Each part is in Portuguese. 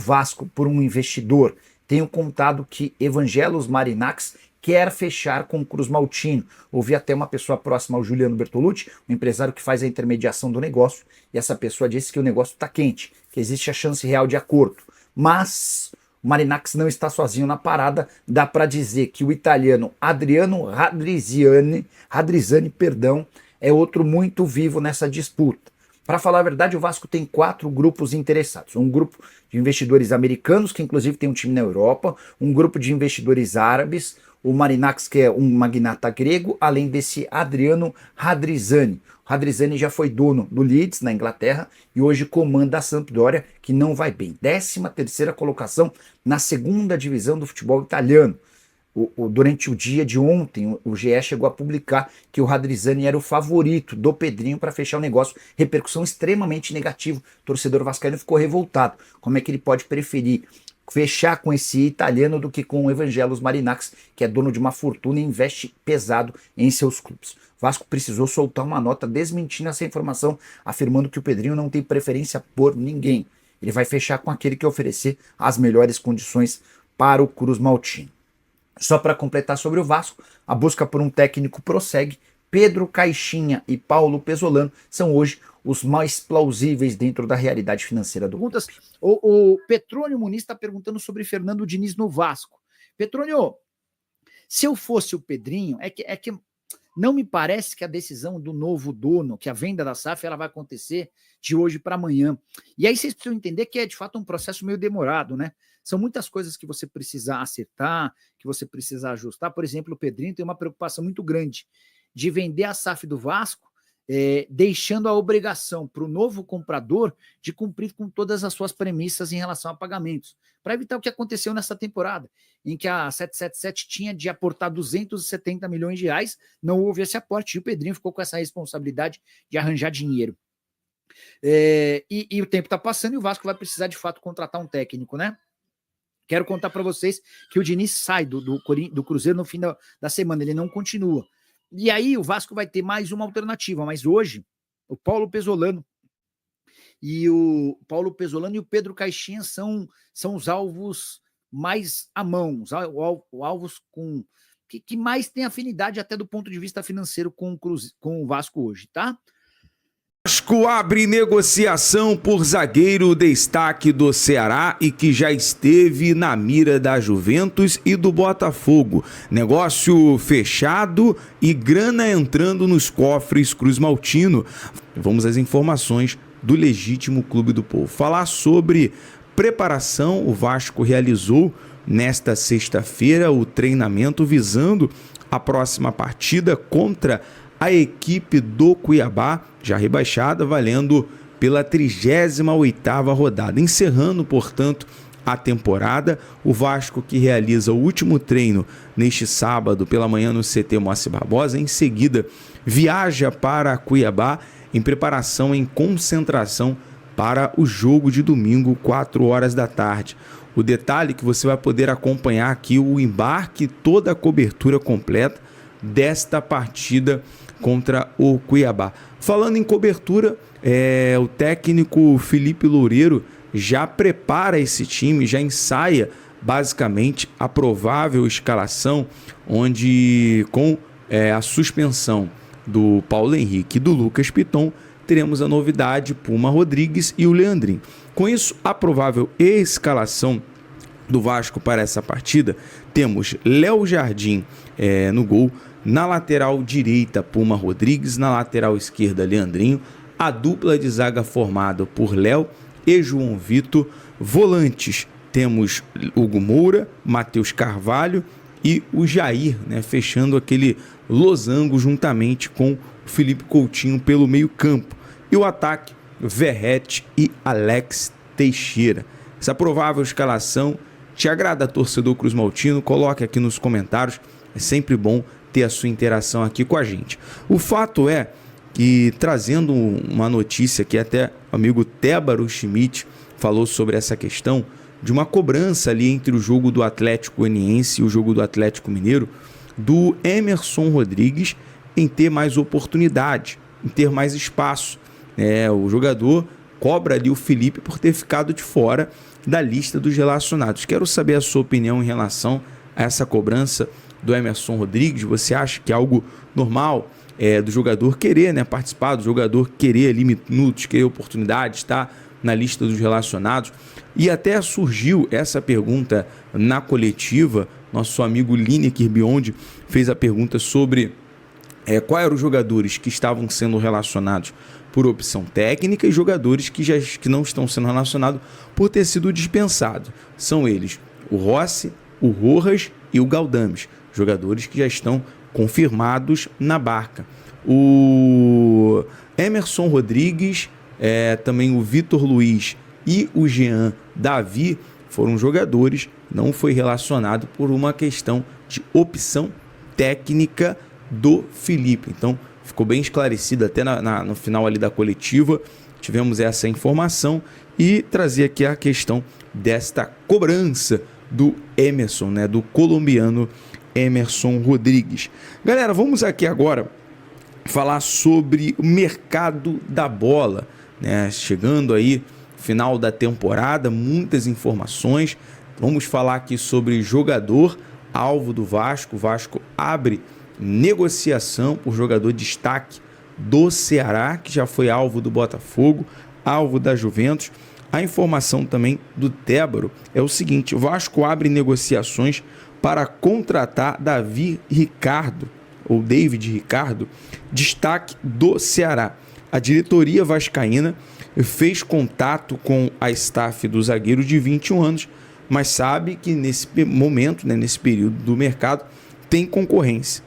Vasco por um investidor. Tenho contado que Evangelos Marinax quer fechar com o Cruz Maltino. Ouvi até uma pessoa próxima ao Juliano Bertolucci, um empresário que faz a intermediação do negócio, e essa pessoa disse que o negócio está quente, que existe a chance real de acordo. Mas o Marinax não está sozinho na parada, dá para dizer que o italiano Adriano Radrizzani, é outro muito vivo nessa disputa. Para falar a verdade, o Vasco tem 4 grupos interessados. Um grupo de investidores americanos, que inclusive tem um time na Europa, um grupo de investidores árabes, o Marinax, que é um magnata grego, além desse Adriano Radrizzani. O Radrizzani já foi dono do Leeds, na Inglaterra, e hoje comanda a Sampdoria, que não vai bem. 13ª colocação na 2ª divisão do futebol italiano. Durante o dia de ontem, o GE chegou a publicar que o Radrizzani era o favorito do Pedrinho para fechar o negócio. Repercussão extremamente negativa. O torcedor vascaíno ficou revoltado. Como é que ele pode preferir fechar com esse italiano do que com o Evangelos Marinax, que é dono de uma fortuna e investe pesado em seus clubes? O Vasco precisou soltar uma nota desmentindo essa informação, afirmando que o Pedrinho não tem preferência por ninguém. Ele vai fechar com aquele que oferecer as melhores condições para o Cruz Maltino. Só para completar sobre o Vasco, a busca por um técnico prossegue. Pedro Caixinha e Paulo Pesolano são hoje os mais plausíveis dentro da realidade financeira do Vasco. O Petrônio Muniz está perguntando sobre Fernando Diniz no Vasco. Petrônio, se eu fosse o Pedrinho, é que não me parece que a decisão do novo dono, que a venda da SAF, ela vai acontecer de hoje para amanhã. E aí vocês precisam entender que é de fato um processo meio demorado, né? São muitas coisas que você precisa acertar, que você precisa ajustar. Por exemplo, o Pedrinho tem uma preocupação muito grande de vender a SAF do Vasco, deixando a obrigação para o novo comprador de cumprir com todas as suas premissas em relação a pagamentos, para evitar o que aconteceu nessa temporada, em que a 777 tinha de aportar 270 milhões de reais, não houve esse aporte, e o Pedrinho ficou com essa responsabilidade de arranjar dinheiro. E o tempo está passando e o Vasco vai precisar de fato contratar um técnico, né? Quero contar para vocês que o Diniz sai do Cruzeiro no fim da semana, ele não continua. E aí o Vasco vai ter mais uma alternativa, mas hoje o Paulo Pesolano e o Pedro Caixinha são os alvos mais à mão, os alvos que mais têm afinidade até do ponto de vista financeiro com o Vasco hoje, tá? Vasco abre negociação por zagueiro destaque do Ceará e que já esteve na mira da Juventus e do Botafogo. Negócio fechado e grana entrando nos cofres Cruz Maltino. Vamos às informações do legítimo Clube do Povo. Falar sobre preparação, o Vasco realizou nesta sexta-feira o treinamento visando a próxima partida contra a equipe do Cuiabá, já rebaixada, valendo pela 38ª rodada. Encerrando, portanto, a temporada, o Vasco, que realiza o último treino neste sábado pela manhã no CT Moacir Barbosa, em seguida viaja para Cuiabá em preparação, em concentração para o jogo de domingo, 4 horas da tarde. O detalhe que você vai poder acompanhar aqui o embarque, toda a cobertura completa desta partida contra o Cuiabá. Falando em cobertura, o técnico Felipe Loureiro já prepara esse time, já ensaia basicamente a provável escalação, onde com a suspensão do Paulo Henrique e do Lucas Piton, teremos a novidade Puma Rodrigues e o Leandrinho. Com isso, a provável escalação do Vasco para essa partida, temos Léo Jardim no gol, na lateral direita Puma Rodrigues, na lateral esquerda Leandrinho, a dupla de zaga formada por Léo e João Vitor. Volantes temos Hugo Moura, Matheus Carvalho e o Jair, fechando aquele losango juntamente com o Felipe Coutinho pelo meio campo. E o ataque, Verrete e Alex Teixeira. Essa provável escalação te agrada, torcedor Cruz Maltino? Coloque aqui nos comentários, é sempre bom ter a sua interação aqui com a gente. O fato é que, trazendo uma notícia que até o amigo Tébaro Schmidt falou sobre essa questão de uma cobrança ali entre o jogo do Atlético Goianiense e o jogo do Atlético Mineiro, do Emerson Rodrigues em ter mais oportunidade, em ter mais espaço. O jogador cobra ali o Felipe por ter ficado de fora da lista dos relacionados. Quero saber a sua opinião em relação a essa cobrança do Emerson Rodrigues. Você acha que é algo normal do jogador querer, né, participar, do jogador querer ali minutos, querer oportunidades, estar na lista dos relacionados? E até surgiu essa pergunta na coletiva. Nosso amigo Lineker Biondi fez a pergunta sobre quais eram os jogadores que estavam sendo relacionados por opção técnica e jogadores que não estão sendo relacionados por ter sido dispensados. São eles o Rossi, o Rojas e o Galdames, jogadores que já estão confirmados na barca. O Emerson Rodrigues, também o Vitor Luiz e o Jean Davi foram jogadores, não foi relacionado por uma questão de opção técnica do Felipe. Então ficou bem esclarecido até no final ali da coletiva, tivemos essa informação e trazer aqui a questão desta cobrança do Emerson, né, do colombiano Emerson Rodrigues. Galera, vamos aqui agora falar sobre o mercado da bola, né? Chegando aí final da temporada, muitas informações. Vamos falar aqui sobre jogador alvo do Vasco. O Vasco abre negociação por jogador destaque do Ceará, que já foi alvo do Botafogo, alvo da Juventus. A informação também do Tébaro é o seguinte: o Vasco abre negociações para contratar David Ricardo, ou David Ricardo, destaque do Ceará. A diretoria vascaína fez contato com a staff do zagueiro de 21 anos, mas sabe que nesse momento, né, nesse período do mercado, tem concorrência.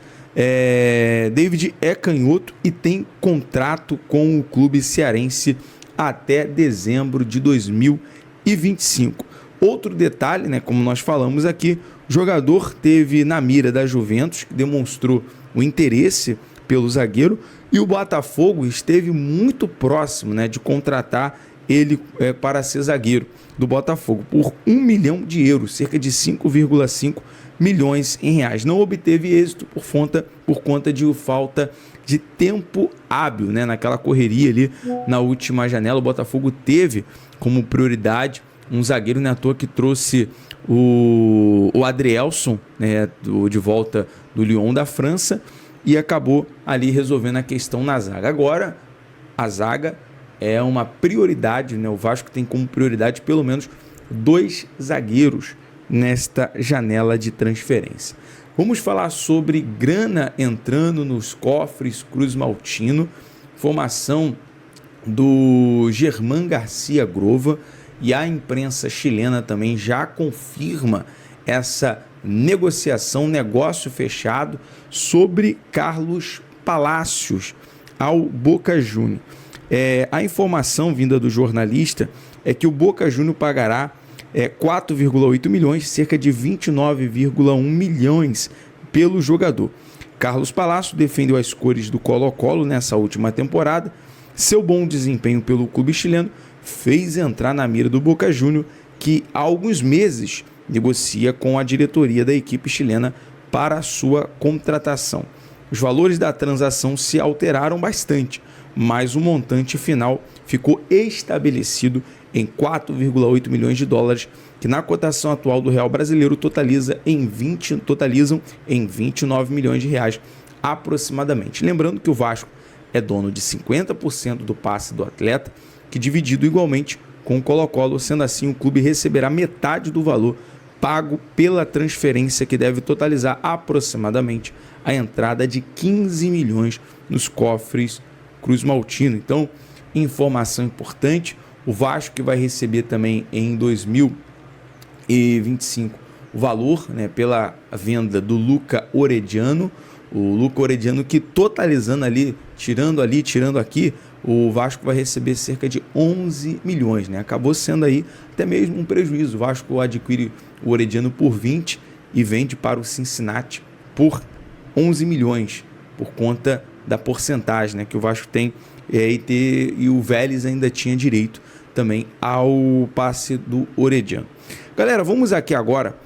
David é canhoto e tem contrato com o clube cearense até dezembro de 2025. Outro detalhe, né, como nós falamos aqui, o jogador teve na mira da Juventus, que demonstrou o interesse pelo zagueiro, e o Botafogo esteve muito próximo, né, de contratar ele para ser zagueiro do Botafogo por 1 milhão de euros, cerca de 5,5 milhões em reais. Não obteve êxito por conta de falta de tempo hábil, né? Naquela correria ali na última janela, o Botafogo teve como prioridade um zagueiro, né, à toa que trouxe o Adrielson, né, de volta do Lyon da França, e acabou ali resolvendo a questão na zaga. Agora a zaga é uma prioridade, né? O Vasco tem como prioridade pelo menos 2 zagueiros nesta janela de transferência. Vamos falar sobre grana entrando nos cofres Cruz Maltino, formação do Germán Garcia Grova, e a imprensa chilena também já confirma essa negociação, negócio fechado sobre Carlos Palacios ao Boca Juniors. A informação vinda do jornalista é que o Boca Juniors pagará 4,8 milhões, cerca de 29,1 milhões pelo jogador. Carlos Palacios defendeu as cores do Colo-Colo nessa última temporada. Seu bom desempenho pelo clube chileno fez entrar na mira do Boca Juniors, que há alguns meses negocia com a diretoria da equipe chilena para a sua contratação. Os valores da transação se alteraram bastante, mas o montante final ficou estabelecido em 4,8 milhões de dólares, que na cotação atual do real brasileiro totalizam em 29 milhões de reais aproximadamente. Lembrando que o Vasco é dono de 50% do passe do atleta, que dividido igualmente com o Colo-Colo, sendo assim o clube receberá metade do valor pago pela transferência, que deve totalizar aproximadamente a entrada de 15 milhões nos cofres Cruz Maltino. Então, informação importante: o Vasco que vai receber também em 2025 o valor, né, pela venda do Luca Orediano. O Luca Orediano que, totalizando ali, tirando aqui, o Vasco vai receber cerca de 11 milhões, né? Acabou sendo aí até mesmo um prejuízo. O Vasco adquire o Orediano por 20 e vende para o Cincinnati por 11 milhões, por conta da porcentagem, né, que o Vasco tem, e o Vélez ainda tinha direito também ao passe do Orediano. Galera, vamos aqui agora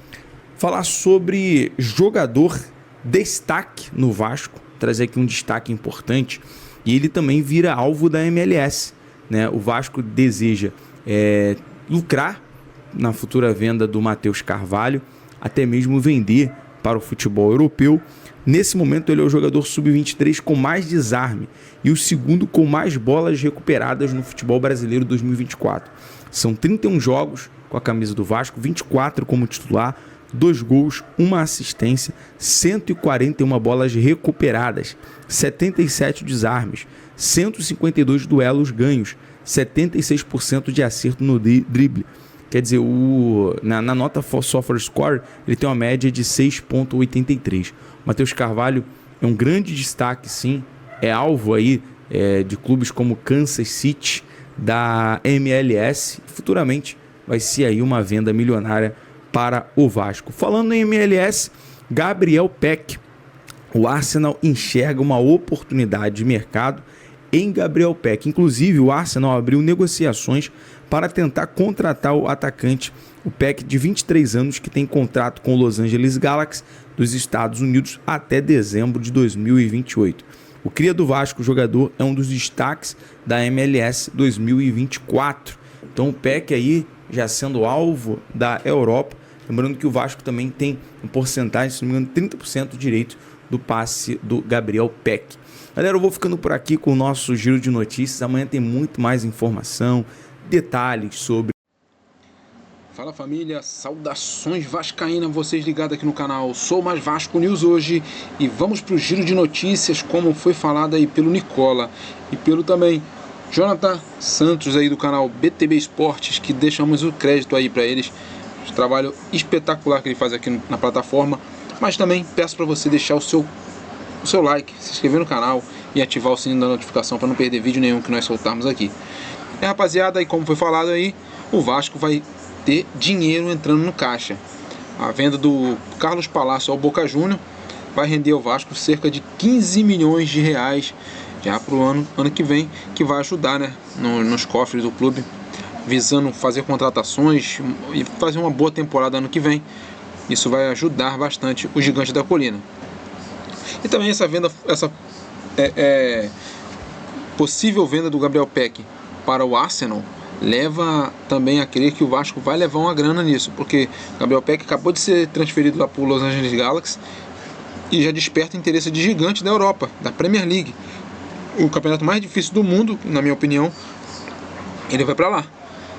falar sobre jogador destaque no Vasco, trazer aqui um destaque importante, e ele também vira alvo da MLS, né? O Vasco deseja lucrar na futura venda do Matheus Carvalho, até mesmo vender para o futebol europeu. Nesse momento ele é o jogador sub-23 com mais desarme e o segundo com mais bolas recuperadas no futebol brasileiro 2024. São 31 jogos com a camisa do Vasco, 24 como titular, 2 gols, 1 assistência, 141 bolas recuperadas, 77 desarmes, 152 duelos ganhos, 76% de acerto no drible. Quer dizer, na nota Software Score, ele tem uma média de 6,83. Matheus Carvalho é um grande destaque, sim. É alvo aí de clubes como Kansas City, da MLS. Futuramente vai ser aí uma venda milionária para o Vasco. Falando em MLS, Gabriel Peck. O Arsenal enxerga uma oportunidade de mercado em Gabriel Peck. Inclusive, o Arsenal abriu negociações para tentar contratar o atacante, o Peck, de 23 anos, que tem contrato com o Los Angeles Galaxy dos Estados Unidos até dezembro de 2028. O cria do Vasco, o jogador, é um dos destaques da MLS 2024. Então o Peck aí já sendo alvo da Europa. Lembrando que o Vasco também tem uma porcentagem, se não me engano, 30% de direito do passe do Gabriel Peck. Galera, eu vou ficando por aqui com o nosso giro de notícias. Amanhã tem muito mais informação, detalhes sobre... Fala família, saudações vascaínas, vocês ligados aqui no canal. Sou Mais Vasco News hoje e vamos para o giro de notícias, como foi falado aí pelo Nicola e pelo também Jonathan Santos aí do canal BTB Esportes, que deixamos o crédito aí para eles. O trabalho espetacular que ele faz aqui na plataforma. Mas também peço para você deixar o seu like, se inscrever no canal e ativar o sininho da notificação para não perder vídeo nenhum que nós soltarmos aqui. Rapaziada, e como foi falado aí, o Vasco vai ter dinheiro entrando no caixa. A venda do Carlos Palácio ao Boca Júnior vai render ao Vasco cerca de 15 milhões de reais já para o ano que vem, que vai ajudar, né, nos cofres do clube, visando fazer contratações e fazer uma boa temporada ano que vem. Isso vai ajudar bastante o Gigante da Colina. E também essa possível venda do Gabriel Peck para o Arsenal leva também a crer que o Vasco vai levar uma grana nisso, porque o Gabriel Peck acabou de ser transferido lá para o Los Angeles Galaxy e já desperta interesse de gigante da Europa, da Premier League, o campeonato mais difícil do mundo, na minha opinião. Ele vai para lá,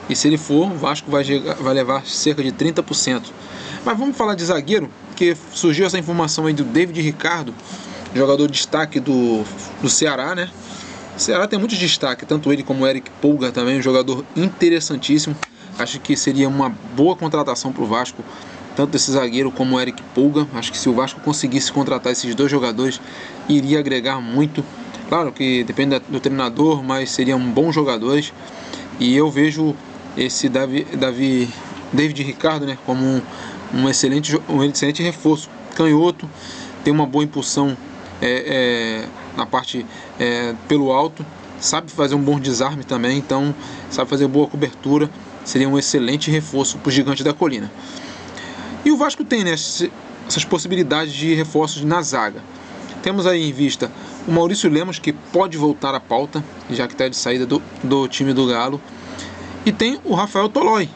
e se ele for, o Vasco vai levar cerca de 30%. Mas vamos falar de zagueiro, que surgiu essa informação aí do David Ricardo, jogador de destaque do Ceará, né? O Ceará tem muito destaque, tanto ele como o Eric Pulgar também, um jogador interessantíssimo. Acho que seria uma boa contratação para o Vasco, tanto esse zagueiro como o Eric Pulgar. Acho que se o Vasco conseguisse contratar esses dois jogadores, iria agregar muito. Claro que depende do treinador, mas seriam bons jogadores. E eu vejo esse David Ricardo, né, como um excelente reforço. Canhoto, tem uma boa impulsão na parte pelo alto, sabe fazer um bom desarme também, então sabe fazer boa cobertura. Seria um excelente reforço para o Gigante da Colina. E o Vasco tem, né, essas possibilidades de reforços na zaga. Temos aí em vista o Maurício Lemos, que pode voltar à pauta, já que está de saída do time do Galo. E tem o Rafael Tolói,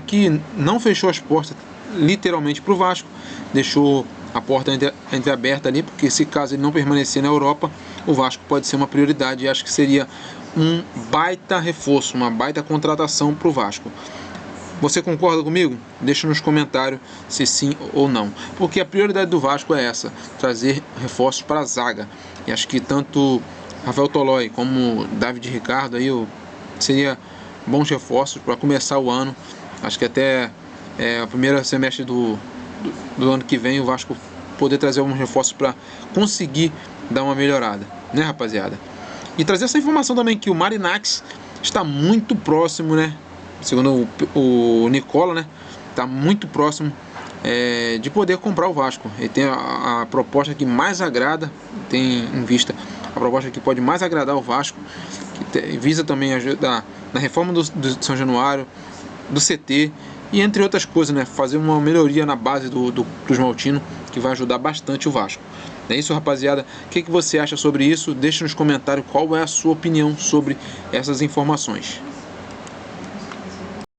que não fechou as portas literalmente para o Vasco, deixou a porta entreaberta ali, porque se caso ele não permanecer na Europa, o Vasco pode ser uma prioridade, e acho que seria um baita reforço, uma baita contratação para o Vasco. Você concorda comigo? Deixa nos comentários se sim ou não, porque a prioridade do Vasco é essa, trazer reforços para a zaga, e acho que tanto Rafael Tolói como David Ricardo aí seria bons reforços para começar o ano. Acho que até o primeiro semestre do ano que vem o Vasco poder trazer alguns reforços para conseguir dar uma melhorada, né, rapaziada? E trazer essa informação também que o Marinax está muito próximo, né, segundo o Nicola, né, está muito próximo de poder comprar o Vasco. Ele tem a proposta que mais agrada, tem em vista a proposta que pode mais agradar o Vasco, que visa também ajudar na reforma do São Januário, do CT, e entre outras coisas, né, fazer uma melhoria na base do Cruz Maltino, que vai ajudar bastante o Vasco. É isso, rapaziada. O que você acha sobre isso? Deixa nos comentários qual é a sua opinião sobre essas informações.